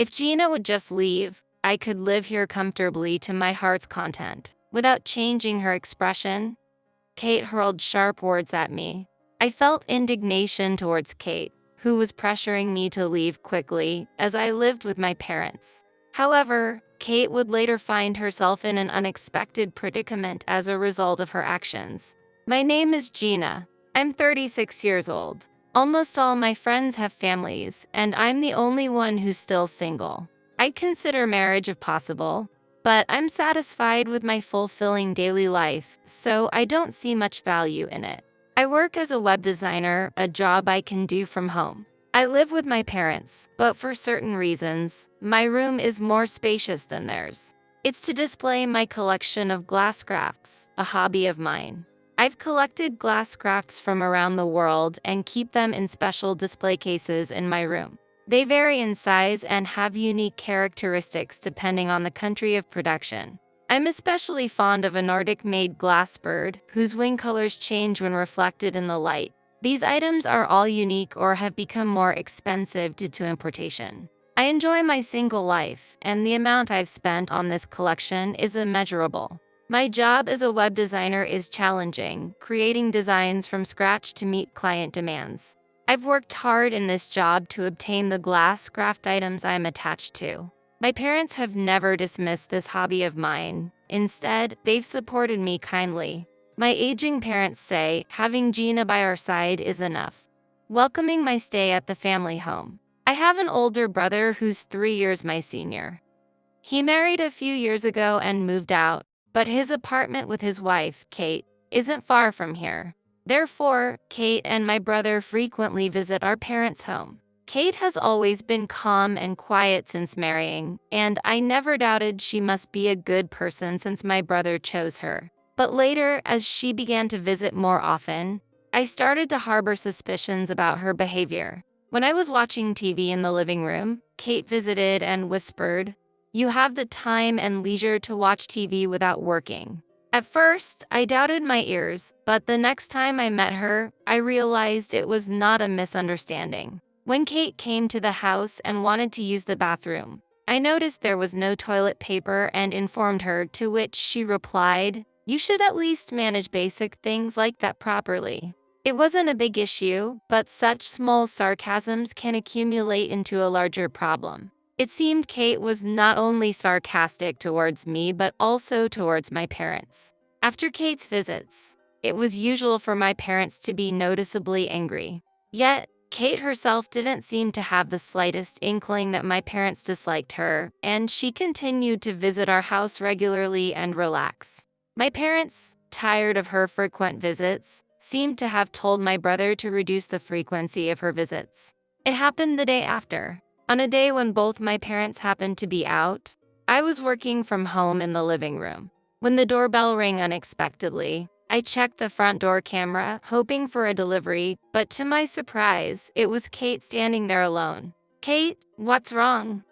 If Gina would just leave, I could live here comfortably to my heart's content, without changing her expression. Kate hurled sharp words at me. I felt indignation towards Kate, who was pressuring me to leave quickly as I lived with my parents. However, Kate would later find herself in an unexpected predicament as a result of her actions. My name is Gina. I'm 36 years old. Almost all my friends have families, and I'm the only one who's still single. I consider marriage if possible, but I'm satisfied with my fulfilling daily life, so I don't see much value in it. I work as a web designer, a job I can do from home. I live with my parents, but for certain reasons, my room is more spacious than theirs. It's to display my collection of glass crafts, a hobby of mine. I've collected glass crafts from around the world and keep them in special display cases in my room. They vary in size and have unique characteristics depending on the country of production. I'm especially fond of a Nordic-made glass bird, whose wing colors change when reflected in the light. These items are all unique or have become more expensive due to importation. I enjoy my single life, and the amount I've spent on this collection is immeasurable. My job as a web designer is challenging, creating designs from scratch to meet client demands. I've worked hard in this job to obtain the glass craft items I'm attached to. My parents have never dismissed this hobby of mine. Instead, they've supported me kindly. My aging parents say having Gina by our side is enough, welcoming my stay at the family home. I have an older brother who's 3 years my senior. He married a few years ago and moved out, but his apartment with his wife, Kate, isn't far from here. Therefore, Kate and my brother frequently visit our parents' home. Kate has always been calm and quiet since marrying, and I never doubted she must be a good person since my brother chose her. But later, as she began to visit more often, I started to harbor suspicions about her behavior. When I was watching TV in the living room, Kate visited and whispered, "You have the time and leisure to watch TV without working." At first, I doubted my ears, but the next time I met her, I realized it was not a misunderstanding. When Kate came to the house and wanted to use the bathroom, I noticed there was no toilet paper and informed her, to which she replied, "You should at least manage basic things like that properly." It wasn't a big issue, but such small sarcasms can accumulate into a larger problem. It seemed Kate was not only sarcastic towards me but also towards my parents. After Kate's visits, it was usual for my parents to be noticeably angry. Yet, Kate herself didn't seem to have the slightest inkling that my parents disliked her, and she continued to visit our house regularly and relax. My parents, tired of her frequent visits, seemed to have told my brother to reduce the frequency of her visits. It happened the day after. On a day when both my parents happened to be out, I was working from home in the living room. When the doorbell rang unexpectedly, I checked the front door camera, hoping for a delivery, but to my surprise, it was Kate standing there alone. "Kate, what's wrong?"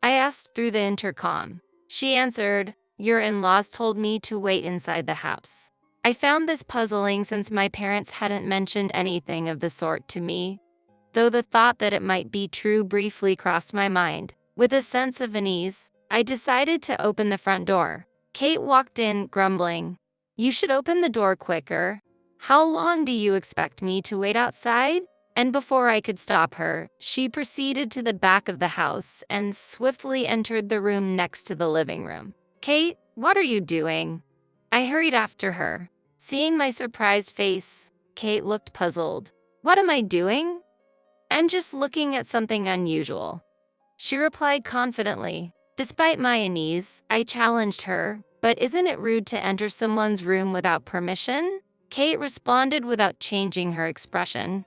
I asked through the intercom. She answered, "Your in-laws told me to wait inside the house." I found this puzzling since my parents hadn't mentioned anything of the sort to me, though the thought that it might be true briefly crossed my mind. With a sense of unease, I decided to open the front door. Kate walked in, grumbling, "You should open the door quicker. How long do you expect me to wait outside?" And before I could stop her, she proceeded to the back of the house and swiftly entered the room next to the living room. "Kate, what are you doing?" I hurried after her. Seeing my surprised face, Kate looked puzzled. "What am I doing?" "I'm just looking at something unusual," she replied confidently. Despite my unease, I challenged her, "But isn't it rude to enter someone's room without permission?" Kate responded without changing her expression.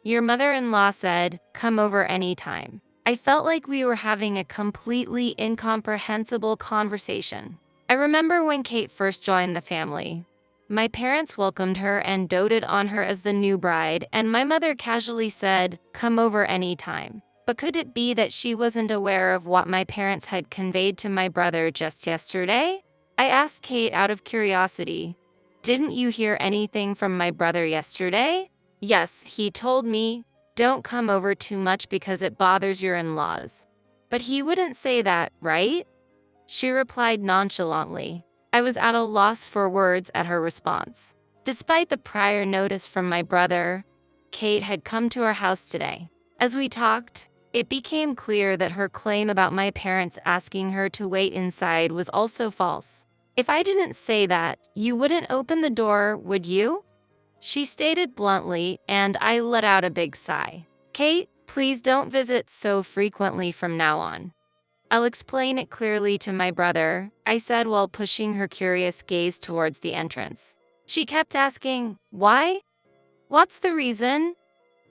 "Your mother-in-law said, 'Come over anytime.'" I felt like we were having a completely incomprehensible conversation. I remember when Kate first joined the family. My parents welcomed her and doted on her as the new bride, and my mother casually said, "Come over anytime." But could it be that she wasn't aware of what my parents had conveyed to my brother just yesterday? I asked Kate out of curiosity, "Didn't you hear anything from my brother yesterday?" "Yes, he told me, 'Don't come over too much because it bothers your in-laws.' But he wouldn't say that, right? She replied nonchalantly. I was at a loss for words at her response. Despite the prior notice from my brother, Kate had come to our house today. As we talked, it became clear that her claim about my parents asking her to wait inside was also false. If I didn't say that, you wouldn't open the door, would you? She stated bluntly, and I let out a big sigh. Kate, please don't visit so frequently from now on. I'll explain it clearly to my brother, I said while pushing her curious gaze towards the entrance. She kept asking, why? What's the reason?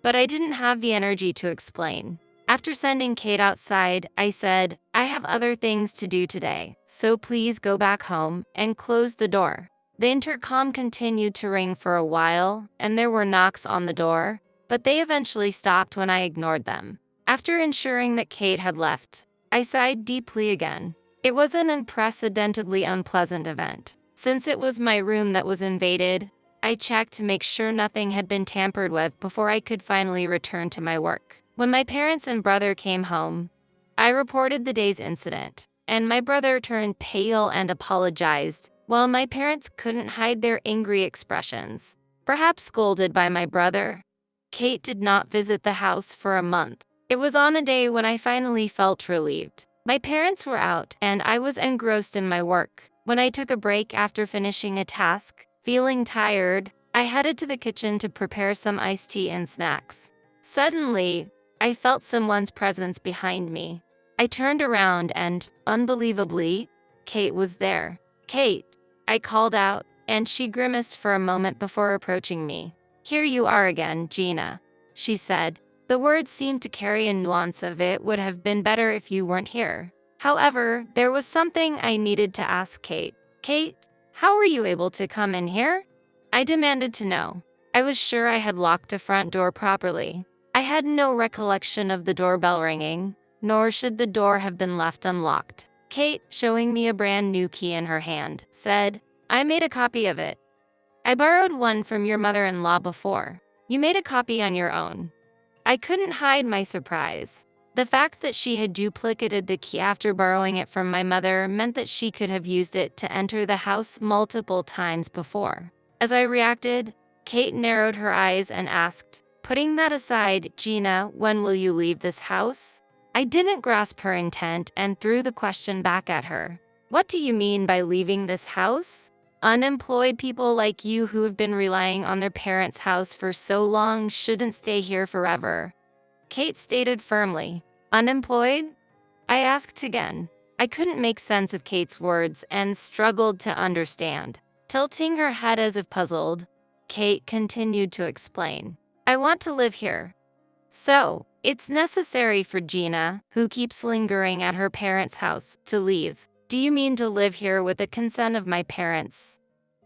But I didn't have the energy to explain. After sending Kate outside, I said, I have other things to do today, so please go back home and close the door. The intercom continued to ring for a while, and there were knocks on the door, but they eventually stopped when I ignored them. After ensuring that Kate had left, I sighed deeply again. It was an unprecedentedly unpleasant event. Since it was my room that was invaded, I checked to make sure nothing had been tampered with before I could finally return to my work. When my parents and brother came home, I reported the day's incident, and my brother turned pale and apologized, while my parents couldn't hide their angry expressions. Perhaps scolded by my brother, Kate did not visit the house for a month. It was on a day when I finally felt relieved. My parents were out, and I was engrossed in my work. When I took a break after finishing a task, feeling tired, I headed to the kitchen to prepare some iced tea and snacks. Suddenly, I felt someone's presence behind me. I turned around and, unbelievably, Kate was there. Kate, I called out, and she grimaced for a moment before approaching me. Here you are again, Gina, she said. The words seemed to carry a nuance of it would have been better if you weren't here. However, there was something I needed to ask Kate. Kate, how were you able to come in here? I demanded to know. I was sure I had locked the front door properly. I had no recollection of the doorbell ringing, nor should the door have been left unlocked. Kate, showing me a brand new key in her hand, said, I made a copy of it. I borrowed one from your mother-in-law before. You made a copy on your own. I couldn't hide my surprise. The fact that she had duplicated the key after borrowing it from my mother meant that she could have used it to enter the house multiple times before. As I reacted, Kate narrowed her eyes and asked, putting that aside, Gina, when will you leave this house? I didn't grasp her intent and threw the question back at her. What do you mean by leaving this house? Unemployed people like you who have been relying on their parents' house for so long shouldn't stay here forever. Kate stated firmly. Unemployed? I asked again. I couldn't make sense of Kate's words and struggled to understand. Tilting her head as if puzzled, Kate continued to explain. I want to live here. So, it's necessary for Gina, who keeps lingering at her parents' house, to leave. Do you mean to live here with the consent of my parents?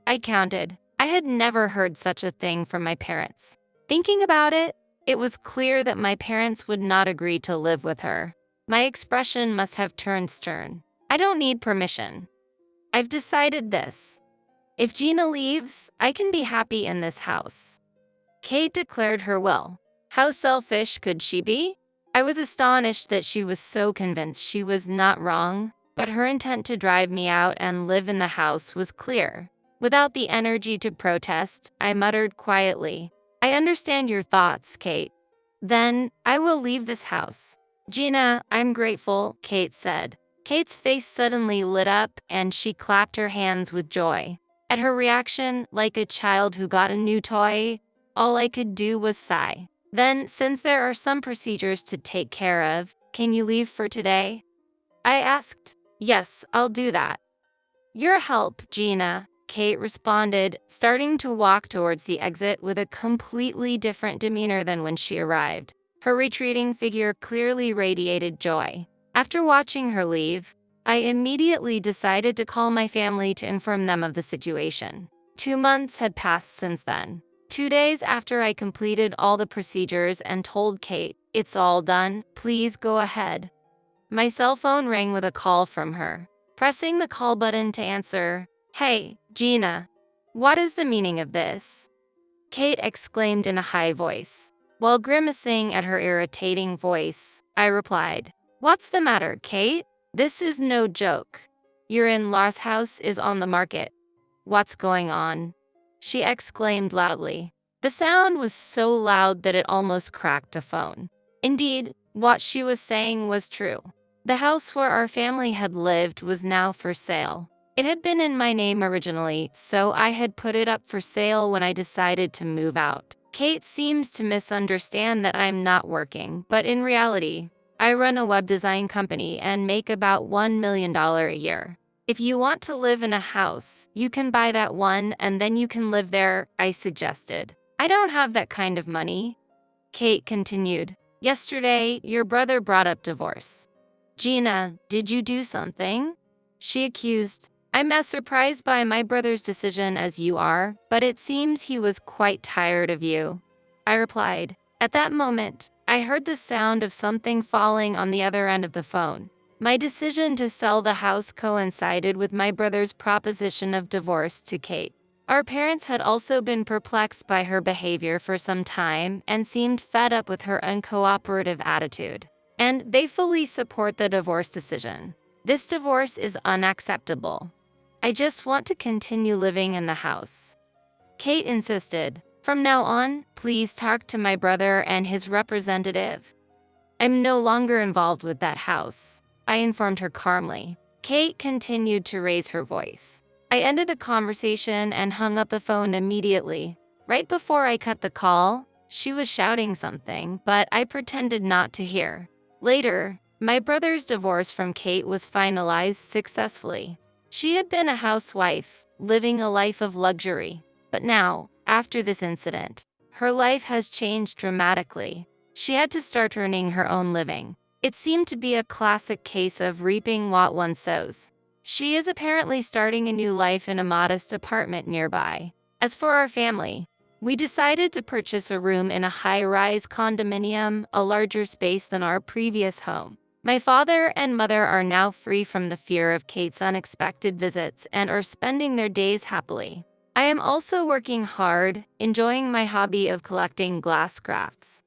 I counted. I had never heard such a thing from my parents. Thinking about it, it was clear that my parents would not agree to live with her. My expression must have turned stern. I don't need permission. I've decided this. If Gina leaves, I can be happy in this house. Kate declared her will. How selfish could she be? I was astonished that she was so convinced she was not wrong, but her intent to drive me out and live in the house was clear. Without the energy to protest, I muttered quietly, I understand your thoughts, Kate. Then, I will leave this house. Gina, I'm grateful, Kate said. Kate's face suddenly lit up and she clapped her hands with joy. At her reaction, like a child who got a new toy, all I could do was sigh. Then, since there are some procedures to take care of, can you leave for today? I asked. Yes, I'll do that. Your help, Gina, Kate responded, starting to walk towards the exit with a completely different demeanor than when she arrived. Her retreating figure clearly radiated joy. After watching her leave, I immediately decided to call my family to inform them of the situation. 2 months had passed since then. 2 days after I completed all the procedures and told Kate, it's all done, please go ahead. My cell phone rang with a call from her. Pressing the call button to answer, Hey, Gina, what is the meaning of this? Kate exclaimed in a high voice. While grimacing at her irritating voice, I replied, What's the matter, Kate? This is no joke. Your in-law's house is on the market. What's going on? She exclaimed loudly. The sound was so loud that it almost cracked a phone. Indeed, what she was saying was true. The house where our family had lived was now for sale. It had been in my name originally, so I had put it up for sale when I decided to move out. Kate seems to misunderstand that I'm not working, but in reality, I run a web design company and make about $1 million a year. If you want to live in a house, you can buy that one and then you can live there, I suggested. I don't have that kind of money. Kate continued. Yesterday, your brother brought up divorce. Gina, did you do something? She accused. I'm as surprised by my brother's decision as you are, but it seems he was quite tired of you. I replied. At that moment, I heard the sound of something falling on the other end of the phone. My decision to sell the house coincided with my brother's proposition of divorce to Kate. Our parents had also been perplexed by her behavior for some time and seemed fed up with her uncooperative attitude. And they fully support the divorce decision. This divorce is unacceptable. I just want to continue living in the house. Kate insisted. From now on, please talk to my brother and his representative. I'm no longer involved with that house, I informed her calmly. Kate continued to raise her voice. I ended the conversation and hung up the phone immediately. Right before I cut the call, she was shouting something, but I pretended not to hear. Later, my brother's divorce from Kate was finalized successfully. She had been a housewife, living a life of luxury. But now, after this incident, her life has changed dramatically. She had to start earning her own living. It seemed to be a classic case of reaping what one sows. She is apparently starting a new life in a modest apartment nearby. As for our family, we decided to purchase a room in a high-rise condominium, a larger space than our previous home. My father and mother are now free from the fear of Kate's unexpected visits and are spending their days happily. I am also working hard, enjoying my hobby of collecting glass crafts.